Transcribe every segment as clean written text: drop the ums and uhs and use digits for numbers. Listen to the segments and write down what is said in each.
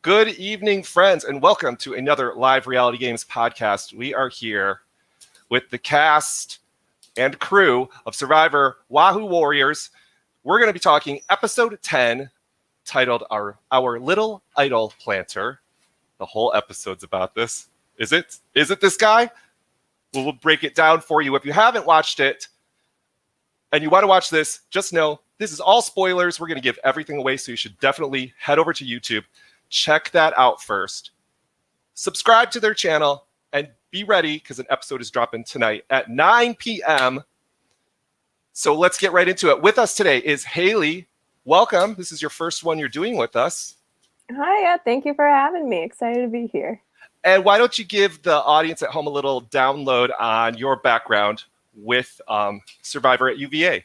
Good evening, friends, and welcome to another live reality games podcast. We are here with the cast and crew of Survivor Wahoo Warriors. We're going to be talking episode 10, titled Our Little Idol Planter. The whole episode's about this. Is it? Is it this guy? We'll break it down for you. If you haven't watched it and you want to watch this, just know this is all spoilers. We're going to give everything away, so you should definitely head over to YouTube. Check that out first. Subscribe to their channel and be ready because an episode is dropping tonight at 9 p.m. So let's get right into it. With us today is Hailey. Welcome. This is your first one you're doing with us. Hi, yeah, thank you for having me. Excited to be here. And why don't you give the audience at home a little download on your background with Survivor at UVA?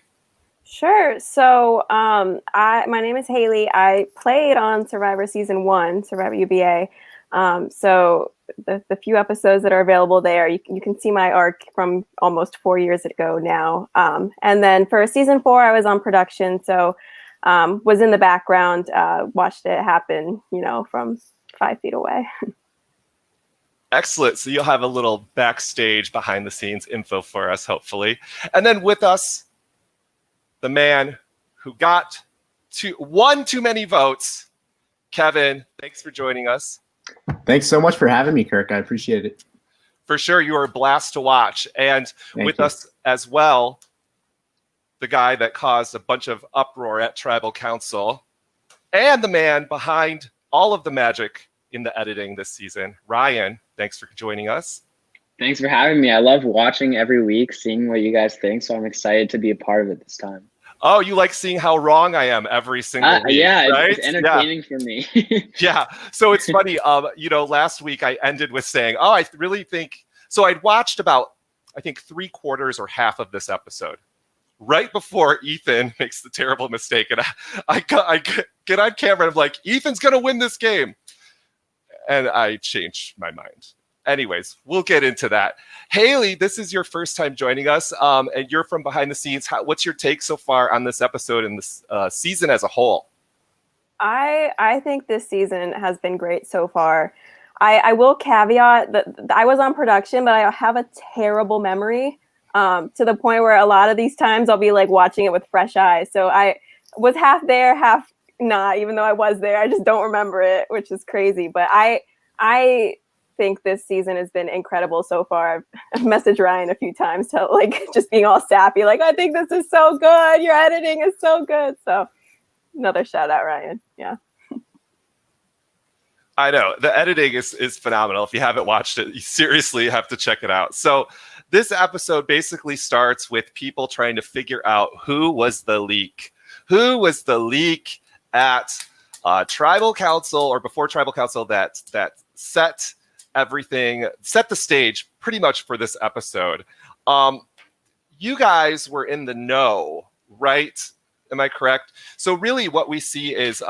Sure. So my name is Hailey. I played on Survivor Season 1, Survivor UVA. So the few episodes that are available there, you can see my arc from almost 4 years ago now. And then for Season 4, I was on production. So was in the background, watched it happen, from 5 feet away. Excellent. So you'll have a little backstage behind the scenes info for us, hopefully. And then with us, the man who got one too many votes, Kevin. Thanks for joining us. Thanks so much for having me, Kirk. I appreciate it. For sure. You are a blast to watch. And Thank you. us as well, the guy that caused a bunch of uproar at Tribal Council and the man behind all of the magic in the editing this season, Ryan. Thanks for joining us. Thanks for having me. I love watching every week, seeing what you guys think. So I'm excited to be a part of it this time. Oh, you like seeing how wrong I am every single week, yeah, right? It's entertaining for me. Yeah. So it's funny. Last week I ended with saying, I really think so. I'd watched about, I think, 3/4 or half of this episode right before Ethan makes the terrible mistake. And I get on camera and I'm like, Ethan's going to win this game. And I changed my mind. Anyways, we'll get into that. Hailey, this is your first time joining us, and you're from behind the scenes. What's your take so far on this episode and this season as a whole? I think this season has been great so far. I will caveat that I was on production, but I have a terrible memory to the point where a lot of these times I'll be like watching it with fresh eyes. So I was half there, half not, even though I was there. I just don't remember it, which is crazy. But I think this season has been incredible so far. I've messaged Ryan a few times to just being all sappy, I think this is so good. Your editing is so good. So another shout out, Ryan. Yeah. I know the editing is phenomenal. If you haven't watched it, you seriously have to check it out. So this episode basically starts with people trying to figure out who was the leak. Who was the leak at Tribal Council or before Tribal Council that set the stage pretty much for this episode. You guys were in the know, right? Am I correct? So really what we see is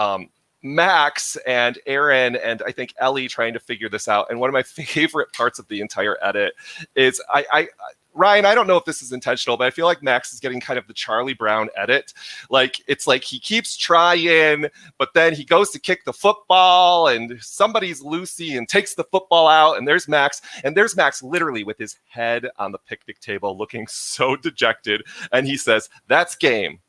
Max and Aaron and I think Ellie trying to figure this out. And one of my favorite parts of the entire edit is Ryan, I don't know if this is intentional, but I feel like Max is getting kind of the Charlie Brown edit. It's like he keeps trying, but then he goes to kick the football and somebody's Lucy and takes the football out. And there's Max. And there's Max literally with his head on the picnic table looking so dejected. And he says, "That's game."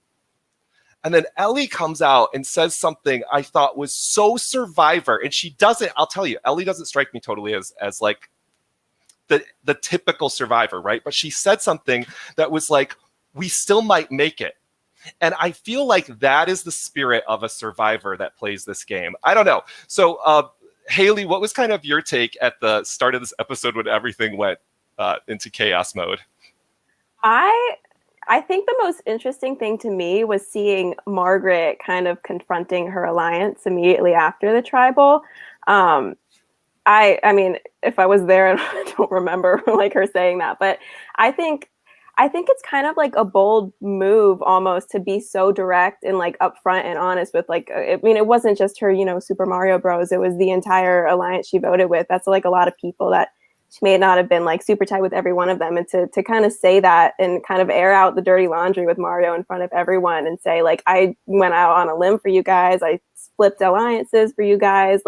And then Ellie comes out and says something I thought was so Survivor. And she doesn't, I'll tell you, Ellie doesn't strike me totally as like, the typical Survivor, right? But she said something that was like, we still might make it. And I feel like that is the spirit of a Survivor that plays this game. I don't know. So, Hailey, what was kind of your take at the start of this episode when everything went into chaos mode? I think the most interesting thing to me was seeing Margaret kind of confronting her alliance immediately after the tribal. I mean, if I was there, and I don't remember her saying that, but I think it's kind of like a bold move almost to be so direct and upfront and honest with it wasn't just her, Super Mario Bros. It was the entire alliance she voted with. That's a lot of people that she may not have been super tight with every one of them. And to kind of say that and kind of air out the dirty laundry with Mario in front of everyone and say I went out on a limb for you guys. I flipped alliances for you guys.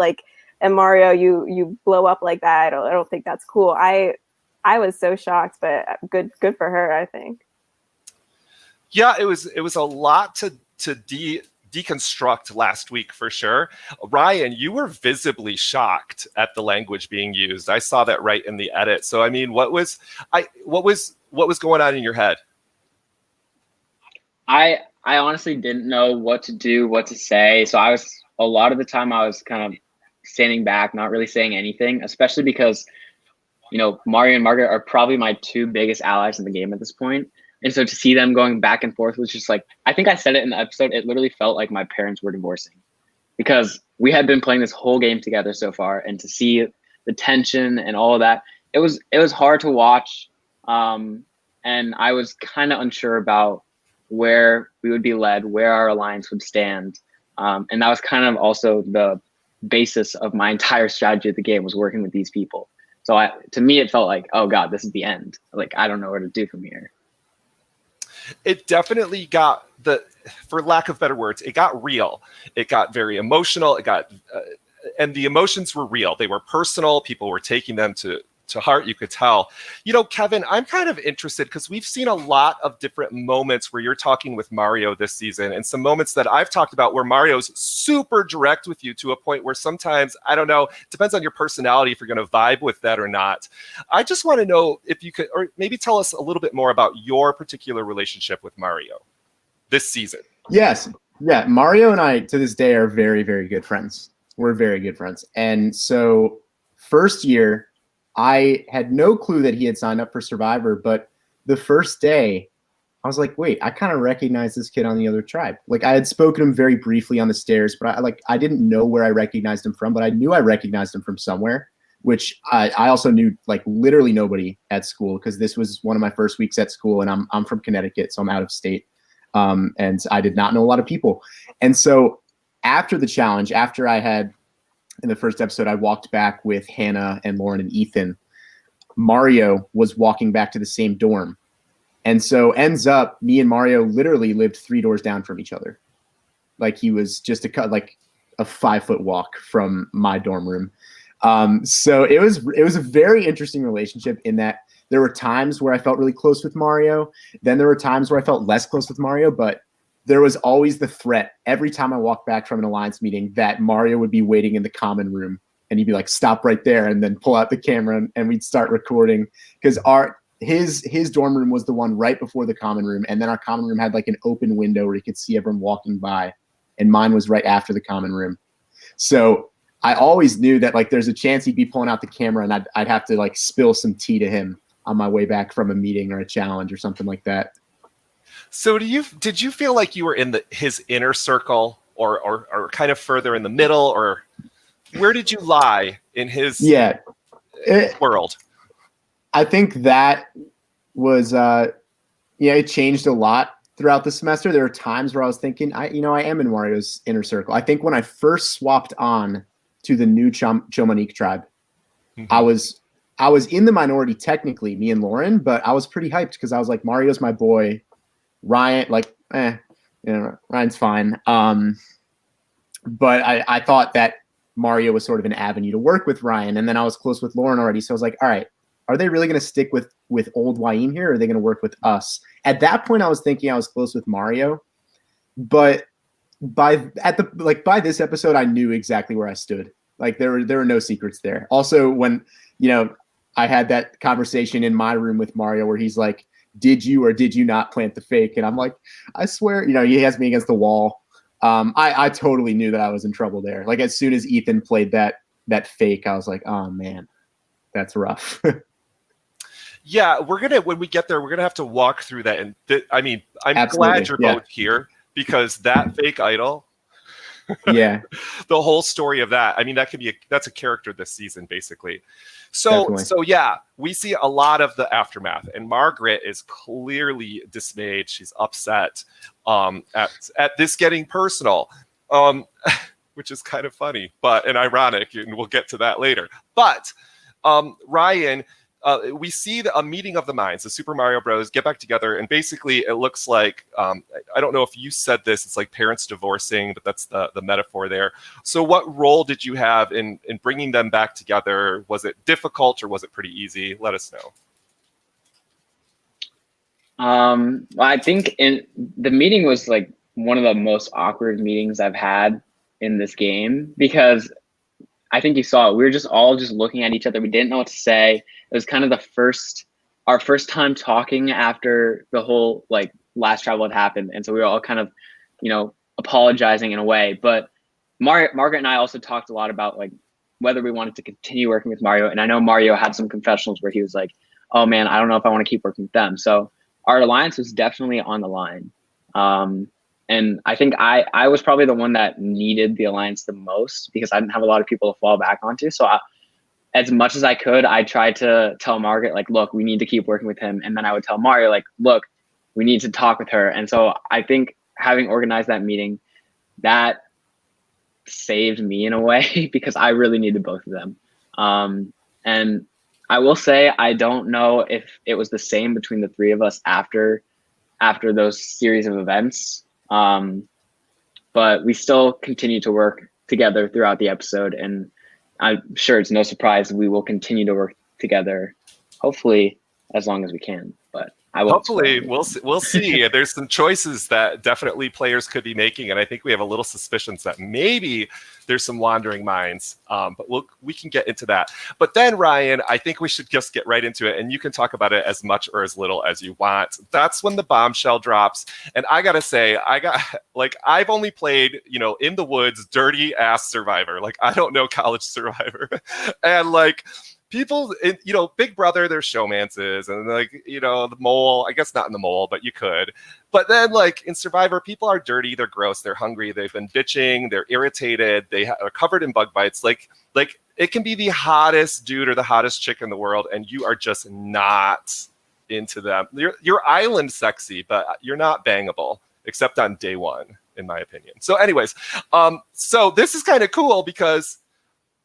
and Mario, you blow up like that. I don't think that's cool. I was so shocked, but good for her, I think. Yeah, it was a lot to deconstruct last week for sure. Ryan, you were visibly shocked at the language being used. I saw that right in the edit. So I mean, what was going on in your head? I honestly didn't know what to do, what to say. So a lot of the time I was kind of standing back, not really saying anything, especially because, Mario and Margaret are probably my two biggest allies in the game at this point. And so to see them going back and forth was just like, I think I said it in the episode, it literally felt like my parents were divorcing, because we had been playing this whole game together so far, and to see the tension and all of that, it was hard to watch. And I was kind of unsure about where we would be led, where our alliance would stand. And that was kind of also the basis of my entire strategy of the game, was working with these people. So to me, it felt like, oh God, this is the end. Like, I don't know what to do from here. It definitely got for lack of better words, it got real. It got very emotional. It got, and the emotions were real. They were personal. People were taking them to heart, you could tell. Kevin, I'm kind of interested because we've seen a lot of different moments where you're talking with Mario this season, and some moments that I've talked about where Mario's super direct with you to a point where sometimes, I don't know, it depends on your personality if you're going to vibe with that or not. I just want to know if you could, or maybe tell us a little bit more about your particular relationship with Mario this season. Yes. Yeah. Mario and I, to this day, are very, very good friends. We're very good friends. And so first year, I had no clue that he had signed up for Survivor, but the first day I was like, wait, I kind of recognize this kid on the other tribe. Like, I had spoken to him very briefly on the stairs, but I didn't know where I recognized him from, but I knew I recognized him from somewhere, which I also knew like literally nobody at school, because this was one of my first weeks at school, and I'm from Connecticut, so I'm out of state. And I did not know a lot of people. And so after the challenge, after I had, in the first episode, I walked back with Hannah and Lauren and Ethan. Mario was walking back to the same dorm. And so ends up, me and Mario literally lived 3 doors down from each other. Like, he was just a 5-foot walk from my dorm room. So it was a very interesting relationship, in that there were times where I felt really close with Mario. Then there were times where I felt less close with Mario, but there was always the threat every time I walked back from an alliance meeting that Mario would be waiting in the common room, and he'd be like, stop right there, and then pull out the camera, and we'd start recording, because his dorm room was the one right before the common room, and then our common room had like an open window where you could see everyone walking by, and mine was right after the common room. So I always knew that like there's a chance he'd be pulling out the camera, and I'd have to like spill some tea to him on my way back from a meeting or a challenge or something like that. So did you feel like you were in his inner circle, or kind of further in the middle, or where did you lie in his world? I think that was it changed a lot throughout the semester. There were times where I was thinking, I am in Mario's inner circle. I think when I first swapped on to the new Chomanique tribe, mm-hmm. I was in the minority technically, me and Lauren, but I was pretty hyped because I was like, Mario's my boy. Ryan, Ryan's fine. But I thought that Mario was sort of an avenue to work with Ryan. And then I was close with Lauren already. So I was like, all right, are they really going to stick with old Wahoo here, or are they going to work with us? At that point, I was thinking I was close with Mario. But by this episode, I knew exactly where I stood. Like, there were no secrets there. Also, when, I had that conversation in my room with Mario where he's like, did you or did you not plant the fake? And I'm like, I swear, he has me against the wall. I totally knew that I was in trouble there. Like, as soon as Ethan played that fake, I was like, oh man, that's rough. Yeah, when we get there, we're gonna have to walk through that. And I'm Absolutely. Glad you're both here, because that fake idol, yeah, the whole story of that. I mean, that's a character this season, basically. So yeah, we see a lot of the aftermath, and Margaret is clearly dismayed. She's upset at this getting personal, which is kind of funny, and ironic, and we'll get to that later. But Ryan, we see a meeting of the minds. The Super Mario Bros. Get back together, and basically it looks like, I don't know if you said this, it's like parents divorcing, but that's the metaphor there. So what role did you have in bringing them back together? Was it difficult or was it pretty easy? Let us know. I think the meeting was like one of the most awkward meetings I've had in this game, because I think you saw it. We were just all looking at each other. We didn't know what to say. It was kind of our first time talking after the whole like last travel had happened. And so we were all kind of, apologizing in a way. But Margaret and I also talked a lot about like whether we wanted to continue working with Mario. And I know Mario had some confessionals where he was like, oh man, I don't know if I want to keep working with them. So our alliance was definitely on the line. And I think I was probably the one that needed the alliance the most, because I didn't have a lot of people to fall back onto. So as much as I could, I tried to tell Margaret, like, look, we need to keep working with him. And then I would tell Mario, like, look, we need to talk with her. And so I think having organized that meeting, that saved me in a way, because I really needed both of them. And I will say, I don't know if it was the same between the three of us after those series of events. But we still continue to work together throughout the episode, and I'm sure it's no surprise we will continue to work together, hopefully as long as we can. But hopefully we'll see. There's some choices that definitely players could be making, and I think we have a little suspicions that maybe there's some wandering minds, but we can get into that. But then, Ryan, I think we should just get right into it, and you can talk about it as much or as little as you want. That's when the bombshell drops, and I gotta say, I've only played, in the woods, dirty ass Survivor. Like, I don't know college Survivor, and like, people, Big Brother, there's showmances, and the mole, I guess not in the mole, but you could. But then like in Survivor, people are dirty, they're gross, they're hungry, they've been bitching, they're irritated, they are covered in bug bites. Like it can be the hottest dude or the hottest chick in the world, and you are just not into them. You're island sexy, but you're not bangable, except on day one, in my opinion. So anyways, so this is kind of cool because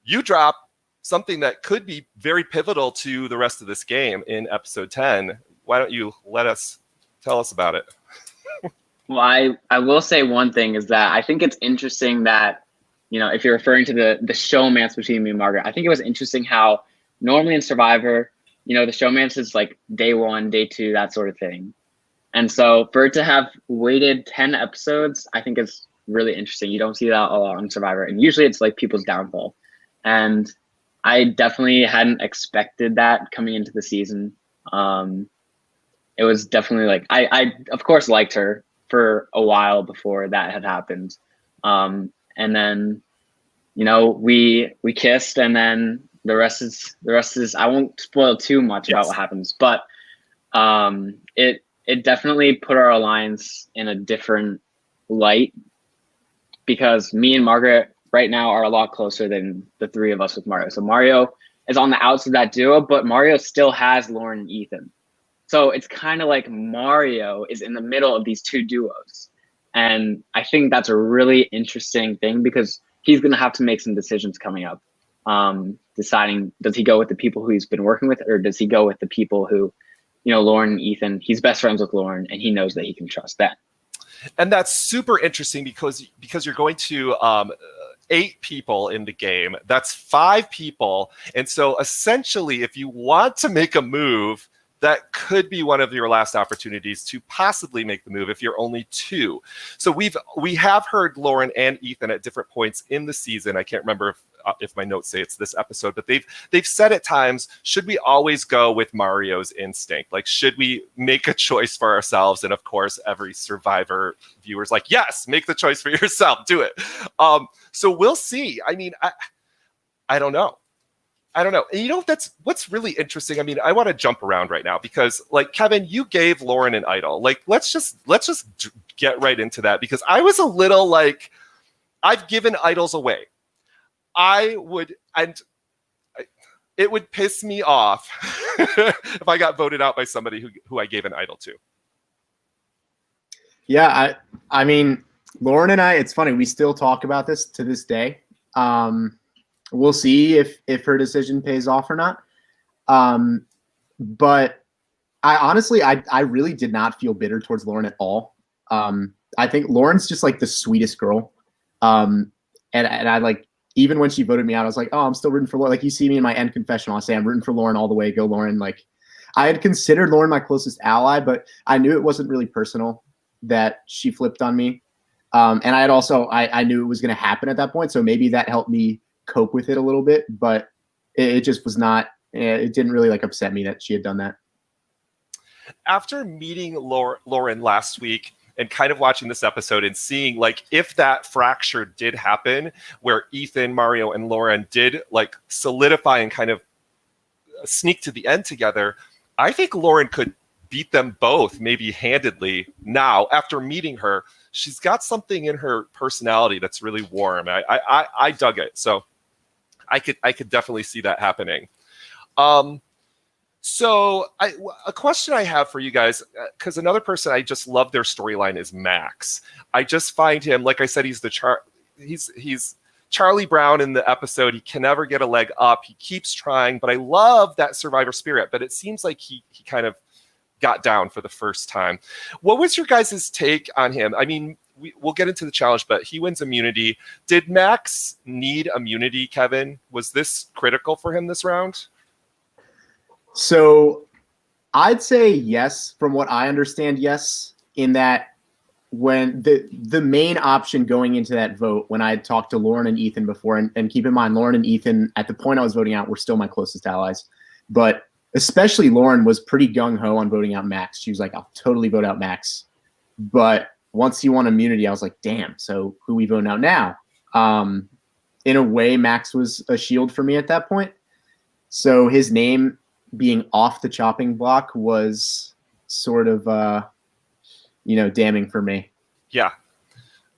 you drop something that could be very pivotal to the rest of this game in episode 10. Why don't you tell us about it? Well, I will say one thing is that I think it's interesting that, if you're referring to the showmance between me and Margaret, I think it was interesting how normally in Survivor, the showmance is like day 1, day 2, that sort of thing. And so for it to have waited 10 episodes, I think it's really interesting. You don't see that a lot on Survivor, and usually it's like people's downfall. And I definitely hadn't expected that coming into the season. It was definitely like, I of course liked her for a while before that had happened. And then, we kissed, and then the rest is, I won't spoil too much about what happens, but it definitely put our alliance in a different light, because me and Margaret right now are a lot closer than the three of us with Mario. So Mario is on the outs of that duo, but Mario still has Lauren and Ethan. So it's kind of like Mario is in the middle of these two duos. And I think that's a really interesting thing, because he's going to have to make some decisions coming up, deciding, does he go with the people who he's been working with, or does he go with the people who, Lauren and Ethan, he's best friends with Lauren, and he knows that he can trust them. And that's super interesting because you're going to 8 people in the game. That's 5 people. And so essentially, if you want to make a move, that could be one of your last opportunities to possibly make the move if you're only 2. So we have heard Lauren and Ethan at different points in the season. I can't remember if my notes say it's this episode, but they've said at times, should we always go with Mario's instinct? Like, should we make a choice for ourselves? And of course, every Survivor viewer's like, yes, make the choice for yourself, do it. So we'll see. I mean, I don't know. And that's what's really interesting. I mean, I want to jump around right now because, like, Kevin, you gave Lauren an idol. Like, let's just get right into that, because I was a little like, I've given idols away. It would piss me off if I got voted out by somebody who I gave an idol to. Yeah, I mean, Lauren and I, it's funny, we still talk about this to this day. We'll see if her decision pays off or not. But I honestly, I really did not feel bitter towards Lauren at all. I think Lauren's just like the sweetest girl. And I like, even when she voted me out, I was like, oh, I'm still rooting for Lauren. Like, you see me in my end confessional, I say I'm rooting for Lauren all the way. Go Lauren. Like, I had considered Lauren my closest ally, but I knew it wasn't really personal that she flipped on me. And I had also, I knew it was going to happen at that point. So maybe that helped me cope with it a little bit, but it just was not, it didn't really like upset me that she had done that. After meeting Lauren last week and kind of watching this episode and seeing like if that fracture did happen where Ethan, Mario, and Lauren did like solidify and kind of sneak to the end together, I think Lauren could beat them both maybe handedly now after meeting her. She's got something in her personality that's really warm. I dug it. So I could definitely see that happening. So a question I have for you guys, because another person I just love their storyline is Max. I just find him, like I said, he's he's Charlie Brown in the episode. He can never get a leg up. He keeps trying, but I love that survivor spirit. But it seems like he kind of got down for the first time. What was your guys' take on him? I mean, we'll get into the challenge, but he wins immunity. Did Max need immunity, Kevin? Was this critical for him this round? So I'd say yes, from what I understand, yes, in that when the main option going into that vote, when I had talked to Lauren and Ethan before, and keep in mind, Lauren and Ethan, at the point I was voting out, were still my closest allies. But especially Lauren was pretty gung-ho on voting out Max. She was like, I'll totally vote out Max. But once he won immunity, I was like, damn, so who we voting out now? In a way, Max was a shield for me at that point. So his name being off the chopping block was sort of, damning for me. Yeah,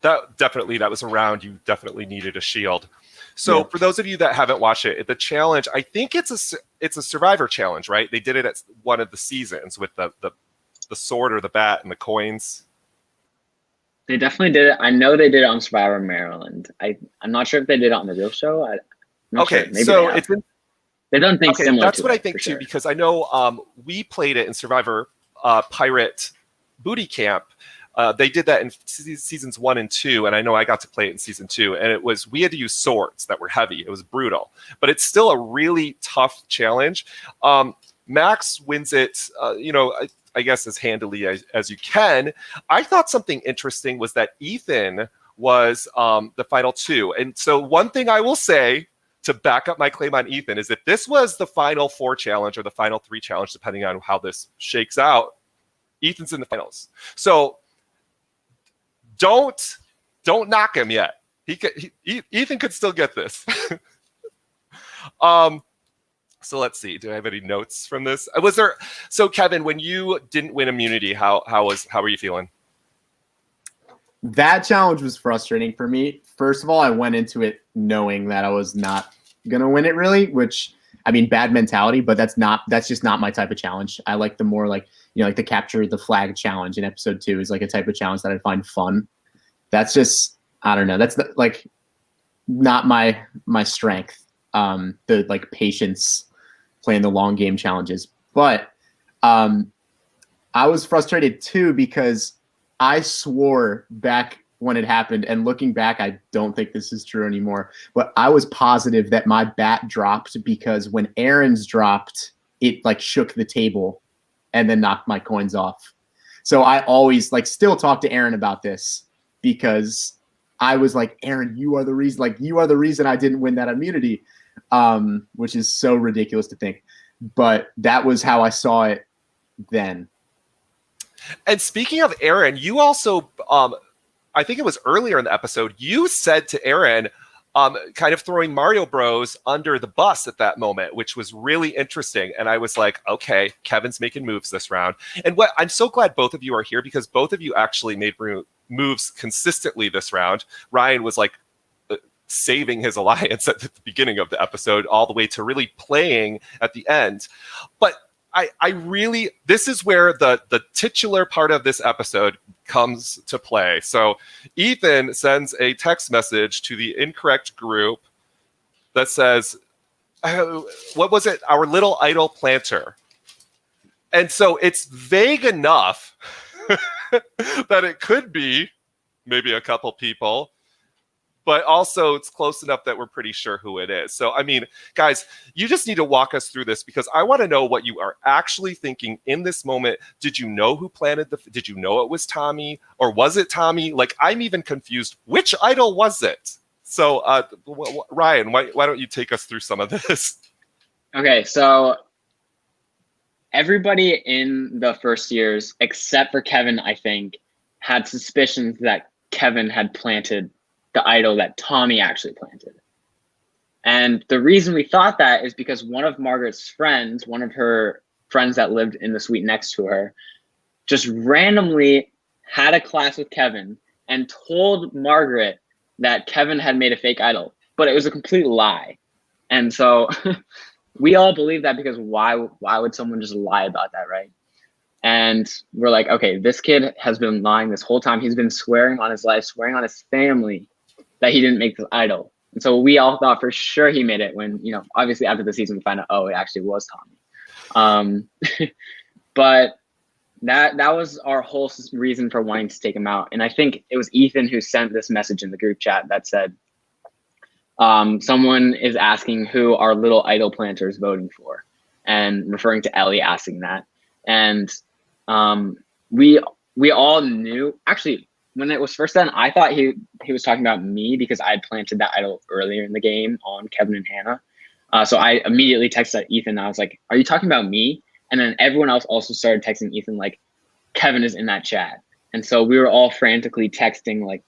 that was a round you definitely needed a shield. So yeah. For those of you that haven't watched it, the challenge, I think it's a survivor challenge, right? They did it at one of the seasons with the sword or the bat and the coins. They definitely did it. I know they did it on Survivor Maryland. I'm not sure if they did it on the real show. I'm not sure. Maybe so they've done things similar. That's what I think too, because I know we played it in Survivor Pirate Booty Camp. They did that in seasons 1 and 2, and I know I got to play it in season 2. And we had to use swords that were heavy. It was brutal, but it's still a really tough challenge. Max wins it, I guess as handily as you can. I thought something interesting was that Ethan was the final 2, and so one thing I will say to back up my claim on Ethan is that this was the final 4 challenge or the final 3 challenge, depending on how this shakes out. Ethan's in the finals. So don't knock him yet. Ethan could still get this. So let's see. Do I have any notes from this? So Kevin, when you didn't win immunity, how were you feeling? That challenge was frustrating for me. First of all, I went into it knowing that I was not gonna win it really, which, I mean, bad mentality, but that's just not my type of challenge. I like the more like the capture the flag challenge in episode 2 is like a type of challenge that I find fun. That's just, I don't know. That's not my strength. The like patience, playing the long game challenges. But I was frustrated too because I swore back when it happened, and looking back, I don't think this is true anymore, but I was positive that my bat dropped because when Aaron's dropped, it like shook the table and then knocked my coins off. So I always still talk to Aaron about this because I was like, Aaron, you are the reason I didn't win that immunity, which is so ridiculous to think. But that was how I saw it then. And speaking of Aaron, you also, I think it was earlier in the episode, you said to Aaron, kind of throwing Mario Bros under the bus at that moment, which was really interesting. And I was like, okay, Kevin's making moves this round. And I'm so glad both of you are here because both of you actually made moves consistently this round. Ryan was like saving his alliance at the beginning of the episode all the way to really playing at the end. But I really, this is where the titular part of this episode comes to play. So Ethan sends a text message to the incorrect group that says, what was it? Our little idol planter. And so it's vague enough that it could be maybe a couple people, but also it's close enough that we're pretty sure who it is. So, I mean, guys, you just need to walk us through this because I want to know what you are actually thinking in this moment. Did you know who planted did you know it was Tommy, or was it Tommy? Like, I'm even confused. Which idol was it? So, Ryan, why don't you take us through some of this? Okay, so everybody in the first years, except for Kevin, I think, had suspicions that Kevin had planted the idol that Tommy actually planted. And the reason we thought that is because one of Margaret's friends, one of her friends that lived in the suite next to her, just randomly had a class with Kevin and told Margaret that Kevin had made a fake idol, but it was a complete lie. And so we all believe that because why would someone just lie about that, right? And we're like, okay, this kid has been lying this whole time. He's been swearing on his life, swearing on his family that he didn't make this idol. And so we all thought for sure he made it when, obviously after the season we find out, oh, it actually was Tommy. But that was our whole reason for wanting to take him out. And I think it was Ethan who sent this message in the group chat that said, someone is asking who our little idol planter is voting for, and referring to Ellie asking that. And we all knew, actually, when it was first done, I thought he was talking about me because I had planted that idol earlier in the game on Kevin and Hannah. So I immediately texted Ethan. I was like, are you talking about me? And then everyone else also started texting Ethan, like, Kevin is in that chat. And so we were all frantically texting, like,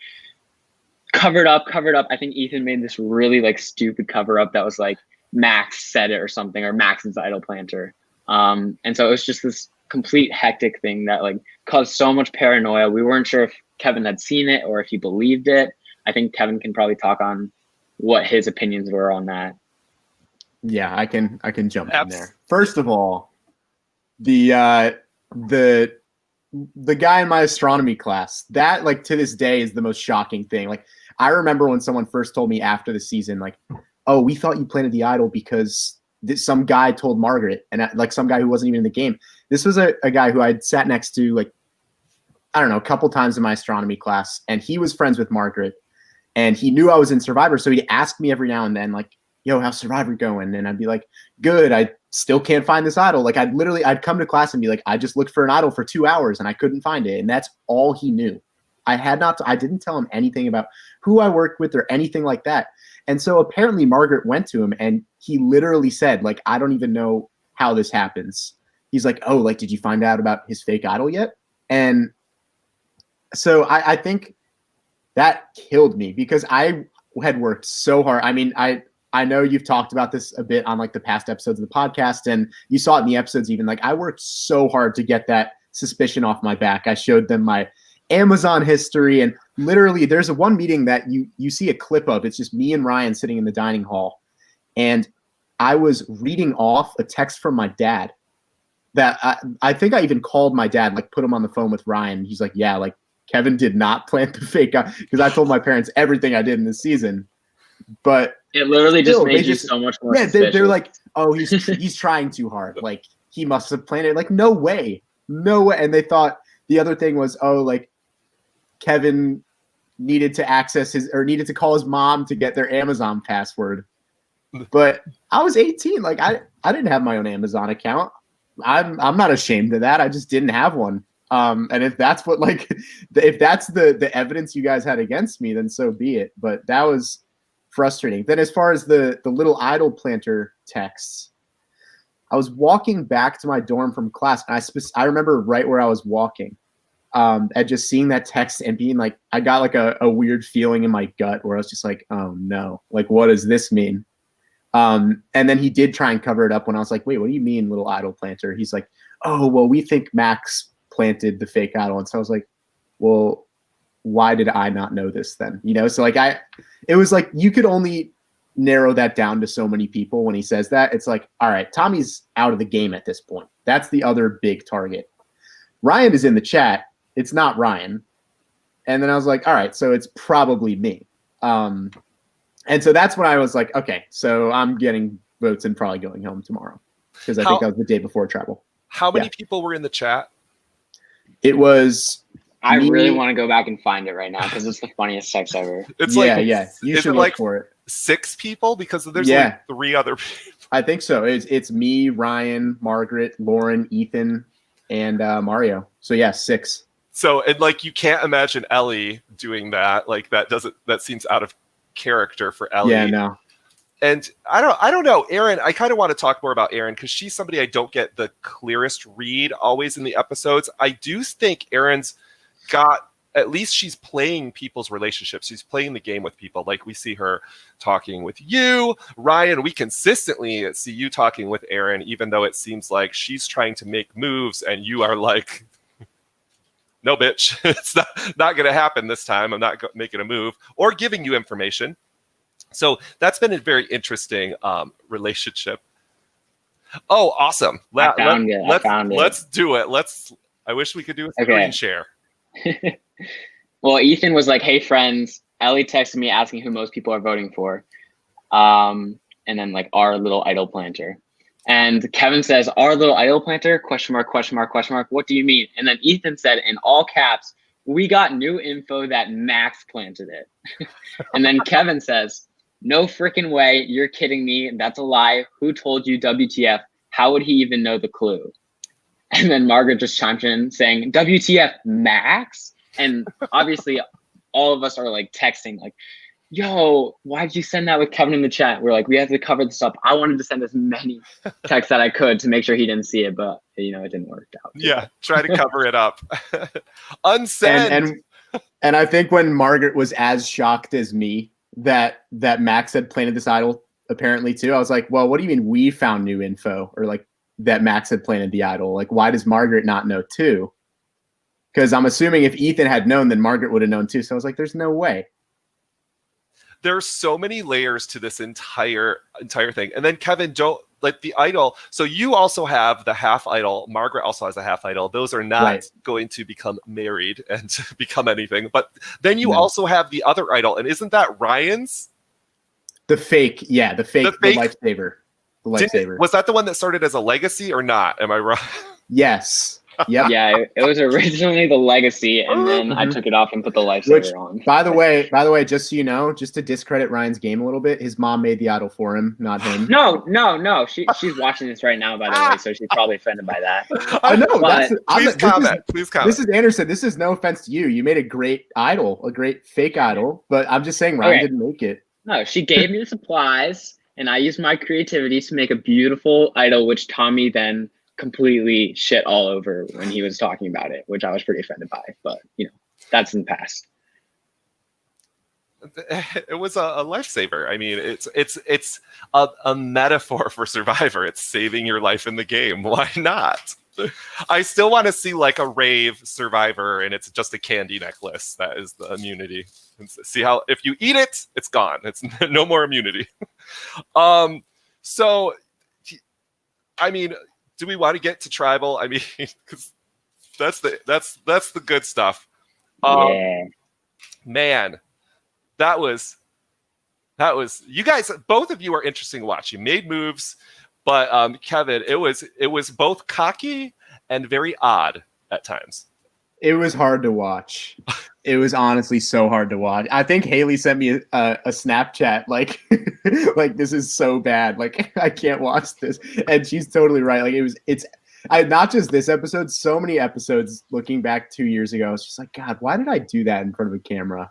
covered up. I think Ethan made this really, like, stupid cover up that was like, Max said it or something, or Max is the idol planter. And so it was just this complete hectic thing that, like, caused so much paranoia. We weren't sure if Kevin had seen it or if he believed it. I think Kevin can probably talk on what his opinions were on that. Yeah, I can jump in there. First of all, the guy in my astronomy class, that, like, to this day is the most shocking thing. Like, I remember when someone first told me after the season, like, oh, we thought you planted the idol because some guy told Margaret, and like some guy who wasn't even in the game. This was a guy who I'd sat next to, like, I don't know, a couple times in my astronomy class, and he was friends with Margaret, and he knew I was in Survivor, so he'd ask me every now and then, like, yo, how's Survivor going? And I'd be like, good, I still can't find this idol. Like, I'd come to class and be like, I just looked for an idol for 2 hours and I couldn't find it. And that's all he knew. I didn't tell him anything about who I worked with or anything like that. And so apparently Margaret went to him and he literally said, like, I don't even know how this happens. He's like, oh, like, did you find out about his fake idol yet? And so I think that killed me because I had worked so hard. I mean, I know you've talked about this a bit on, like, the past episodes of the podcast, and you saw it in the episodes even. Like, I worked so hard to get that suspicion off my back. I showed them my Amazon history, and literally there's one meeting that you see a clip of. It's just me and Ryan sitting in the dining hall, and I was reading off a text from my dad that I think I even called my dad, like, put him on the phone with Ryan. He's like, yeah, like, Kevin did not plant the fake guy, because I told my parents everything I did in this season. But it literally just made you so much more. Yeah, they're like, oh, he's trying too hard. Like, he must have planted. Like, no way. And they thought the other thing was, oh, like, Kevin needed to call his mom to get their Amazon password. But I was 18. Like, I didn't have my own Amazon account. I'm not ashamed of that. I just didn't have one. And if that's what, like, if that's the evidence you guys had against me, then so be it. But that was frustrating. Then as far as the little idol planter texts, I was walking back to my dorm from class, and I remember right where I was walking, and just seeing that text and being like, I got like a weird feeling in my gut where I was just like, oh no, like, what does this mean? And then he did try and cover it up when I was like, wait, what do you mean little idol planter? He's like, oh, well, we think Max planted the fake idol. And so I was like, well, why did I not know this then? So like it was like, you could only narrow that down to so many people when he says that. It's like, all right, Tommy's out of the game at this point. That's the other big target. Ryan is in the chat. It's not Ryan. And then I was like, all right, so it's probably me. And so that's when I was like, okay, so I'm getting votes and probably going home tomorrow, because I think that was the day before travel. How many people were in the chat? It was. I really want to go back and find it right now because it's the funniest text ever. It's You should look for it. 6 people because there's like 3 other people. I think so. It's me, Ryan, Margaret, Lauren, Ethan, and Mario. So 6. So and like you can't imagine Ellie doing that. Like that seems out of character for Ellie. Yeah, no. And I don't know, Erin. I kind of want to talk more about Erin because she's somebody I don't get the clearest read always in the episodes. I do think Erin's got, at least she's playing people's relationships. She's playing the game with people. Like we see her talking with you, Ryan. We consistently see you talking with Erin, even though it seems like she's trying to make moves and you are like, no, bitch, it's not going to happen this time. I'm not making a move or giving you information. So that's been a very interesting relationship. Oh, awesome. I found it. Let's do it. I wish we could do a screen share. Well, Ethan was like, hey, friends, Ellie texted me asking who most people are voting for. And then like our little idol planter. And Kevin says, our little idol planter, ? What do you mean? And then Ethan said in all caps, we got new info that Max planted it. And then Kevin says, no freaking way. You're kidding me. That's a lie. Who told you WTF? How would he even know the clue? And then Margaret just chimes in saying, WTF, Max? And obviously all of us are like texting like, yo, why'd you send that with Kevin in the chat? We're like, we have to cover this up. I wanted to send as many texts that I could to make sure he didn't see it, but it didn't work out. Yeah, try to cover it up. Unsend. And I think when Margaret was as shocked as me that Max had planted this idol apparently too, I was like, well, what do you mean we found new info? Or like that Max had planted the idol? Like, why does Margaret not know too? Because I'm assuming if Ethan had known, then Margaret would have known too. So I was like, there's no way. There's so many layers to this entire thing. And then Kevin, don't like the idol. So you also have the half idol. Margaret also has a half idol. Those are not going to become married and become anything. But then you also have the other idol. And isn't that Ryan's? The fake. The lifesaver. The lifesaver. Was that the one that started as a legacy or not? Am I wrong? Yes. Yep. Yeah, it was originally the legacy, and then I took it off and put the lifesaver on. By the way, just so you know, just to discredit Ryan's game a little bit, his mom made the idol for him, not him. No. She's watching this right now, by the way, so she's probably offended by that. I know. Please comment. This is Anderson. This is no offense to you. You made a great idol, a great fake idol, but I'm just saying Ryan didn't make it. No, she gave me the supplies, and I used my creativity to make a beautiful idol, which Tommy then completely shit all over when he was talking about it, which I was pretty offended by, but that's in the past. It was a lifesaver. I mean, it's a metaphor for Survivor. It's saving your life in the game. Why not? I still want to see like a rave Survivor and it's just a candy necklace. That is the immunity. And see how if you eat it, it's gone. It's no more immunity. So I mean, do we want to get to tribal? I mean, because that's the good stuff. Man, that was you guys. Both of you are interesting to watch. You made moves, but Kevin, it was both cocky and very odd at times. It was hard to watch. It was honestly so hard to watch. I think Haley sent me a Snapchat like like this is so bad. Like I can't watch this. And she's totally right. Like it's not just this episode, so many episodes looking back 2 years ago. It's just like, God, why did I do that in front of a camera?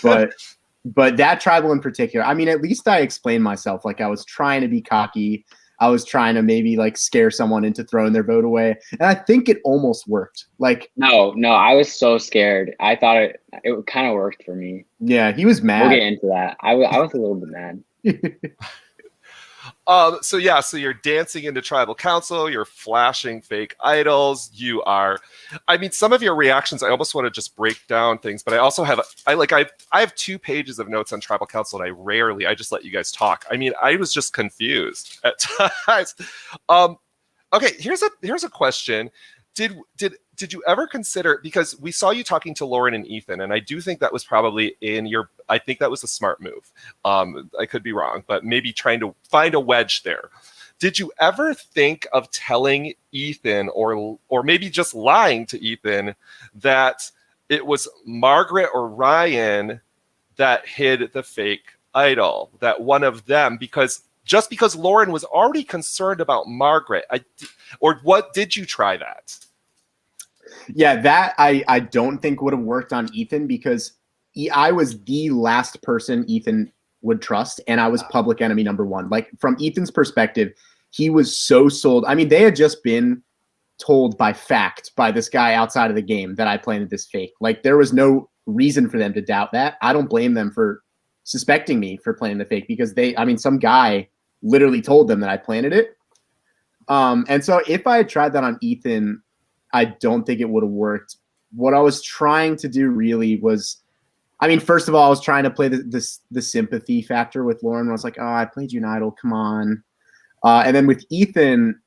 But that tribal in particular, I mean, at least I explained myself. Like I was trying to be cocky. I was trying to maybe like scare someone into throwing their vote away. And I think it almost worked. Like, no, I was so scared. I thought it kind of worked for me. Yeah, he was mad. We'll get into that. I was a little bit mad. So you're dancing into tribal council, you're flashing fake idols, you are, I mean, some of your reactions, I almost want to just break down things, but I also have, I have 2 pages of notes on tribal council and I just let you guys talk. I mean, I was just confused at times. Okay, here's a question. Did you ever consider, because we saw you talking to Lauren and Ethan, and I do think that was probably I think that was a smart move. I could be wrong, but maybe trying to find a wedge there. Did you ever think of telling Ethan or maybe just lying to Ethan that it was Margaret or Ryan that hid the fake idol, that one of them, because Lauren was already concerned about Margaret, or what, did you try that? Yeah, that I don't think would have worked on Ethan, because I was the last person Ethan would trust, and I was public enemy number one. Like, from Ethan's perspective, he was so sold. I mean, they had just been told by fact by this guy outside of the game that I planted this fake. Like, there was no reason for them to doubt that. I don't blame them for suspecting me for planting the fake, because some guy literally told them that I planted it. And so if I had tried that on Ethan, I don't think it would have worked. What I was trying to do really was, first of all, I was trying to play the sympathy factor with Lauren. I was like, oh, I played you an idol, come on. And then with Ethan,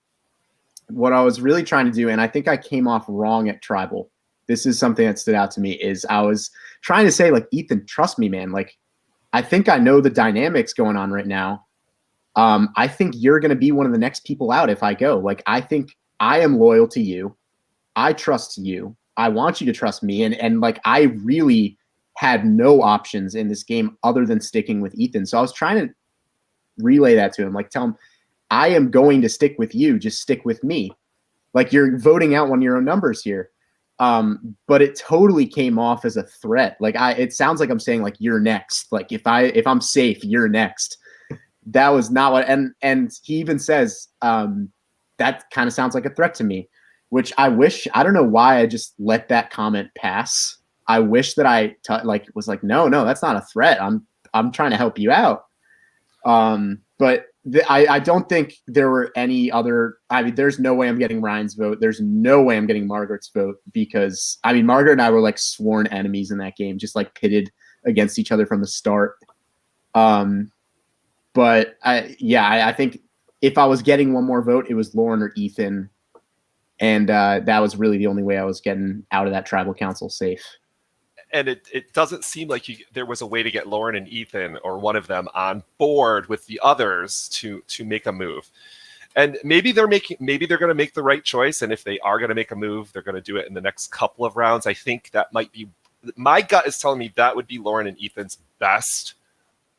what I was really trying to do, and I think I came off wrong at Tribal, this is something that stood out to me, is I was trying to say, like, Ethan, trust me, man. Like, I think I know the dynamics going on right now. I think you're going to be one of the next people out if I go. Like, I think I am loyal to you. I trust you. I want you to trust me. And like, I really had no options in this game other than sticking with Ethan. So I was trying to relay that to him, like, tell him, I am going to stick with you. Just stick with me. Like, you're voting out one of your own numbers here. But it totally came off as a threat. Like, it sounds like I'm saying, like, you're next. Like, if I'm safe, you're next. That was not what, and he even says, that kind of sounds like a threat to me, which I don't know why I just let that comment pass. I wish that I was like, no, that's not a threat. I'm trying to help you out. But I don't think there were any other. There's no way I'm getting Ryan's vote. There's no way I'm getting Margaret's vote, because Margaret and I were like sworn enemies in that game, just like pitted against each other from the start. But I think if I was getting one more vote, it was Lauren or Ethan, and that was really the only way I was getting out of that tribal council safe. And it doesn't seem like there was a way to get Lauren and Ethan or one of them on board with the others to make a move. And maybe they're going to make the right choice. And if they are going to make a move, they're going to do it in the next couple of rounds. I think that might be, my gut is telling me that would be Lauren and Ethan's best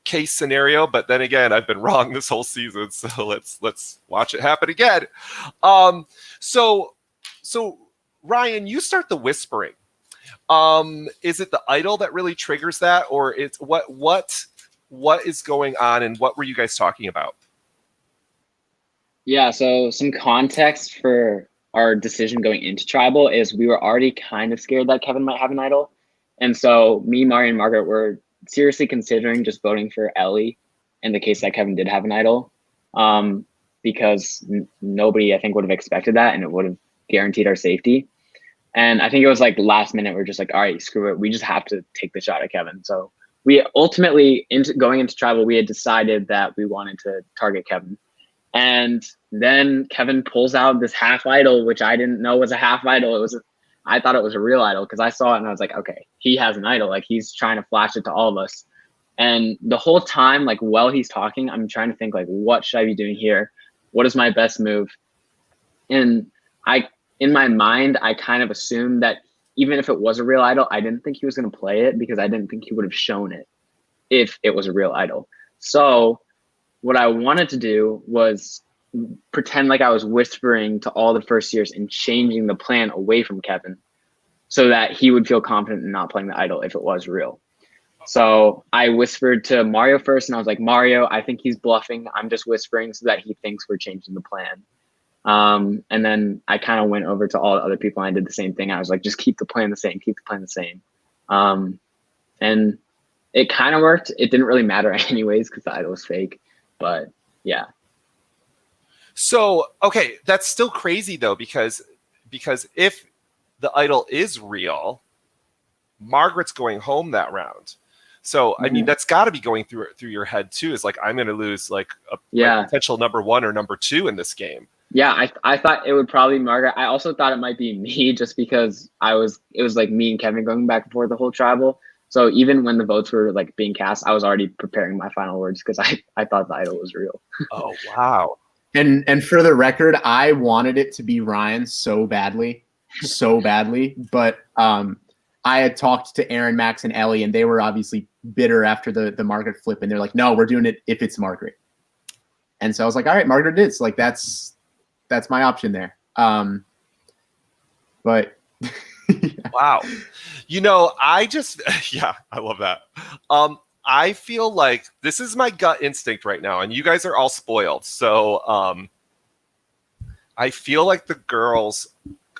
case scenario. But then again, I've been wrong this whole season. So let's watch it happen again. So Ryan, you start the whispering. Is it the idol that really triggers that, or it's what is going on, and what were you guys talking about? Yeah, so some context for our decision going into Tribal is we were already kind of scared that Kevin might have an idol. And so me, Mario, and Margaret were seriously considering just voting for Ellie in the case that Kevin did have an idol, because nobody, I think, would have expected that, and it would have guaranteed our safety. And I think it was like last minute, we're just like, all right, screw it. We just have to take the shot at Kevin. So we ultimately, going into Tribal, we had decided that we wanted to target Kevin. And then Kevin pulls out this half idol, which I didn't know was a half idol. I thought it was a real idol, because I saw it and I was like, okay, he has an idol. Like, he's trying to flash it to all of us. And the whole time, like, while he's talking, I'm trying to think, like, what should I be doing here? What is my best move? And in my mind, I kind of assumed that even if it was a real idol, I didn't think he was going to play it, because I didn't think he would have shown it if it was a real idol. So what I wanted to do was pretend like I was whispering to all the first years and changing the plan away from Kevin so that he would feel confident in not playing the idol if it was real. So I whispered to Mario first, and I was like, Mario, I think he's bluffing. I'm just whispering so that he thinks we're changing the plan. And then I kind of went over to all the other people and I did the same thing. I was like, just keep the plan the same, keep the plan the same. And it kind of worked. It didn't really matter anyways, because the idol was fake, but yeah. So, okay, that's still crazy though, because if the idol is real, Margaret's going home that round. So, I mean, that's got to be going through your head too. Is like, I'm going to lose like a potential number 1 or number 2 in this game. Yeah, I thought it would probably be Margaret. I also thought it might be me, just because it was like me and Kevin going back and forth the whole Tribal. So even when the votes were like being cast, I was already preparing my final words, because I thought the idol was real. Oh, wow. And for the record, I wanted it to be Ryan so badly, but I had talked to Aaron, Max, and Ellie, and they were obviously bitter after the Margaret flip, and they're like, no, we're doing it if it's Margaret. And so I was like, all right, Margaret it is. Like that's my option there. But yeah. Wow. I love that. I feel like this is my gut instinct right now, and you guys are all spoiled. So I feel like the girls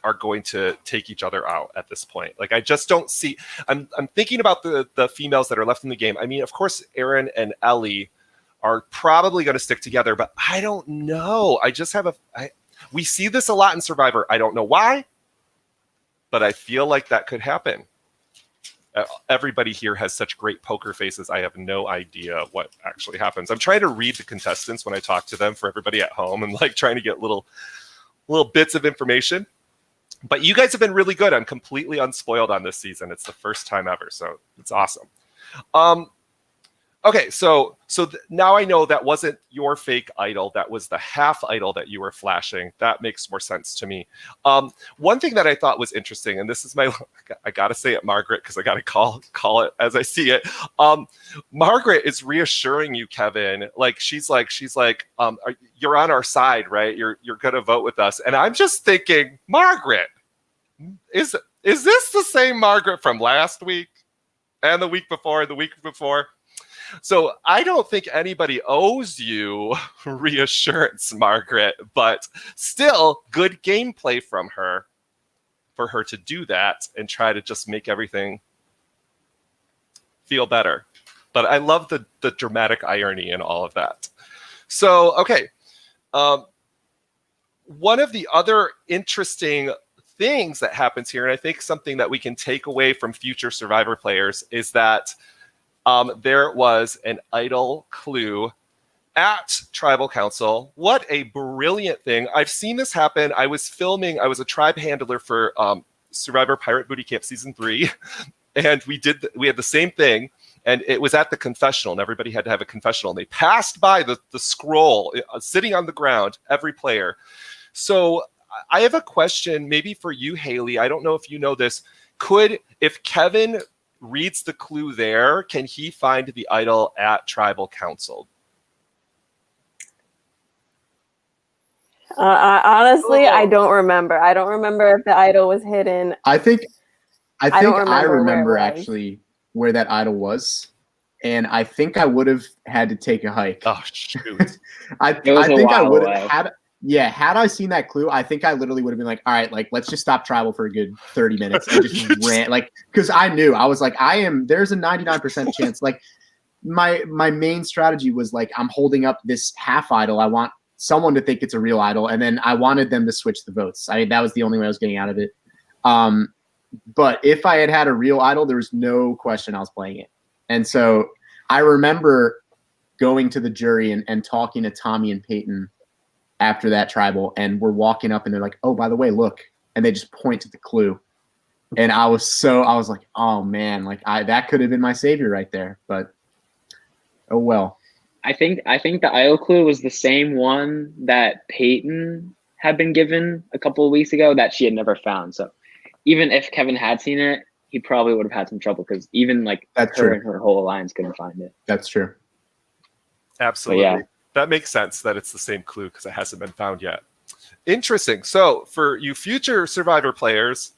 are going to take each other out at this point. Like, I just don't see. I'm thinking about the females that are left in the game. I mean, of course, Aaron and Ellie are probably going to stick together, but I don't know. I just have we see this a lot in Survivor. I don't know why, but I feel like that could happen. Everybody here has such great poker faces. I have no idea what actually happens. I'm trying to read the contestants when I talk to them for everybody at home and like trying to get little bits of information. But you guys have been really good. I'm completely unspoiled on this season. It's the first time ever, so it's awesome. Okay, so now I know that wasn't your fake idol. That was the half idol that you were flashing. That makes more sense to me. One thing that I thought was interesting, and this is I got to say it, Margaret, because I got to call it as I see it. Margaret is reassuring you, Kevin. Like she's like, you're on our side, right? You're going to vote with us. And I'm just thinking, Margaret, is this the same Margaret from last week and the week before and the week before? So I don't think anybody owes you reassurance, Margaret, but still good gameplay from her for her to do that and try to just make everything feel better. But I love the dramatic irony in all of that. So, okay. One of the other interesting things that happens here, and I think something that we can take away from future Survivor players, is that there was an idol clue at Tribal Council. What a brilliant thing. I've seen this happen. I was a tribe handler for Survivor Pirate Booty Camp Season 3, and we had the same thing, and it was at the confessional, and everybody had to have a confessional, and they passed by the scroll sitting on the ground, every player. So I have a question maybe for you, Hailey. I don't know if you know this. If Kevin reads the clue there, can he find the idol at Tribal Council? Honestly, I don't remember. I don't remember if the idol was hidden. I think I remember actually where that idol was, and I think I would have had to take a hike. Oh shoot! I think I would have had. Yeah, had I seen that clue, I think I literally would have been like, all right, like, let's just stop Tribal for a good 30 minutes and just ran. Like, because I was like, there's a 99% chance. Like, my main strategy was like, I'm holding up this half idol. I want someone to think it's a real idol. And then I wanted them to switch the votes. That was the only way I was getting out of it. But if I had a real idol, there was no question I was playing it. And so I remember going to the jury and talking to Tommy and Peyton after that Tribal, and we're walking up and they're like, oh, by the way, look. And they just point to the clue. And I was like, oh man, like that could have been my savior right there, but oh well. I think the idol clue was the same one that Peyton had been given a couple of weeks ago that she had never found. So even if Kevin had seen it, he probably would have had some trouble, because even like That's her true. and her whole alliance couldn't find it. That's true. Absolutely. But yeah. That makes sense that it's the same clue because it hasn't been found yet. Interesting. So for you future Survivor players,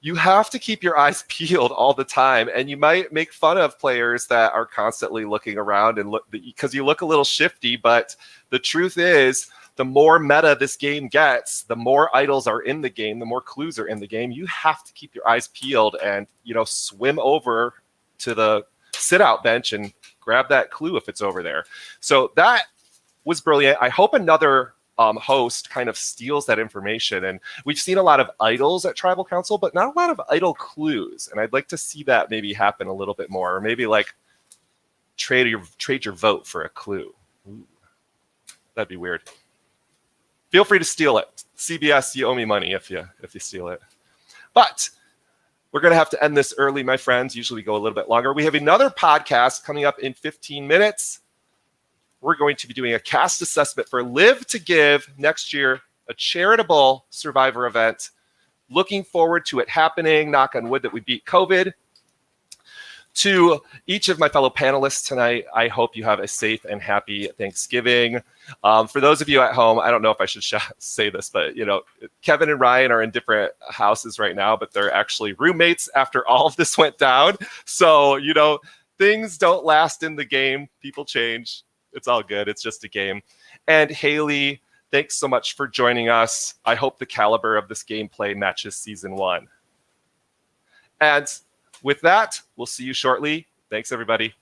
you have to keep your eyes peeled all the time, and you might make fun of players that are constantly looking around and look because you look a little shifty. But the truth is, the more meta this game gets, the more idols are in the game, the more clues are in the game. You have to keep your eyes peeled and swim over to the sit-out bench and grab that clue if it's over there. So that was brilliant. I hope another host kind of steals that information. And we've seen a lot of idols at Tribal Council, but not a lot of idol clues. And I'd like to see that maybe happen a little bit more, or maybe like trade your vote for a clue. Ooh, that'd be weird. Feel free to steal it. CBS, you owe me money if you steal it. But we're going to have to end this early, my friends. Usually we go a little bit longer. We have another podcast coming up in 15 minutes. we're going to be doing a cast assessment for Live to Give next year, a charitable Survivor event. Looking forward to it happening. Knock on wood that we beat COVID. To each of my fellow panelists tonight, I hope you have a safe and happy Thanksgiving. For those of you at home, I don't know if I should say this, but Kevin and Ryan are in different houses right now, but they're actually roommates after all of this went down. So, things don't last in the game. People change. It's all good. It's just a game. And Hailey, thanks so much for joining us. I hope the caliber of this gameplay matches season 1. And with that, we'll see you shortly. Thanks, everybody.